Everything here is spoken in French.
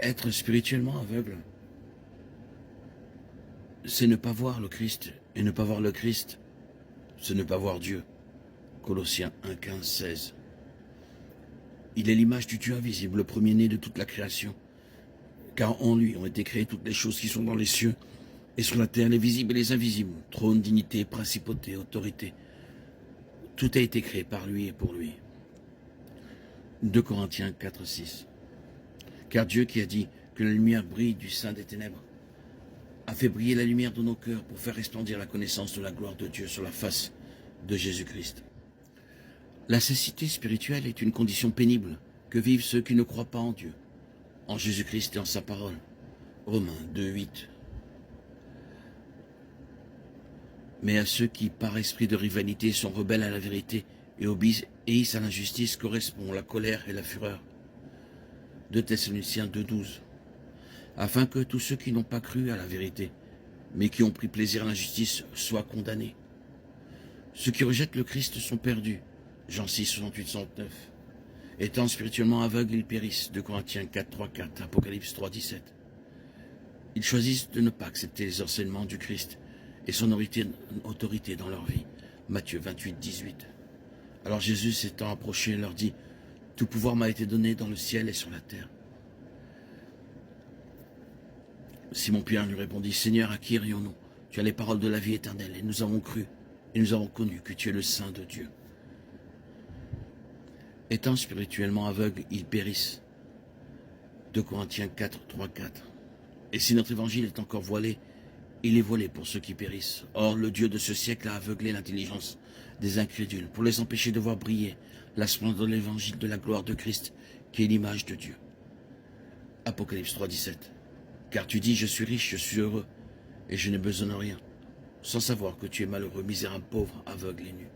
Être spirituellement aveugle, c'est ne pas voir le Christ. Et ne pas voir le Christ, c'est ne pas voir Dieu. Colossiens 1, 15, 16. Il est l'image du Dieu invisible, le premier-né de toute la création. Car en lui ont été créées toutes les choses qui sont dans les cieux et sur la terre, les visibles et les invisibles, trône, dignité, principauté, autorité. Tout a été créé par lui et pour lui. 2 Corinthiens 4, 6. Car Dieu qui a dit que la lumière brille du sein des ténèbres, a fait briller la lumière de nos cœurs pour faire resplendir la connaissance de la gloire de Dieu sur la face de Jésus-Christ. La cécité spirituelle est une condition pénible que vivent ceux qui ne croient pas en Dieu, en Jésus-Christ et en sa parole. Romains 2, 8. Mais à ceux qui, par esprit de rivalité, sont rebelles à la vérité et obéissent à l'injustice, correspond la colère et la fureur. 2 Thessaloniciens 2, 12. Afin que tous ceux qui n'ont pas cru à la vérité, mais qui ont pris plaisir à l'injustice, soient condamnés. Ceux qui rejettent le Christ sont perdus. Jean 6, 68, 69. Étant spirituellement aveugles, ils périssent. 2 Corinthiens 4, 3, 4. Apocalypse 3, 17. Ils choisissent de ne pas accepter les enseignements du Christ et son autorité dans leur vie. Matthieu 28, 18. Alors Jésus s'étant approché leur dit, « Tout pouvoir m'a été donné dans le ciel et sur la terre. » Simon-Pierre lui répondit, « Seigneur, à qui irions-nous? Tu as les paroles de la vie éternelle, et nous avons cru, et nous avons connu que tu es le Saint de Dieu. » Étant spirituellement aveugles, ils périssent. 2 Corinthiens 4, 3, 4. Et si notre évangile est encore voilé, il est voilé pour ceux qui périssent. Or, le Dieu de ce siècle a aveuglé l'intelligence des incrédules pour les empêcher de voir briller la splendeur de l'évangile de la gloire de Christ, qui est l'image de Dieu. Apocalypse 3, 17. Car tu dis, je suis riche, je suis heureux, et je n'ai besoin de rien, sans savoir que tu es malheureux, misérable, pauvre, aveugle et nu.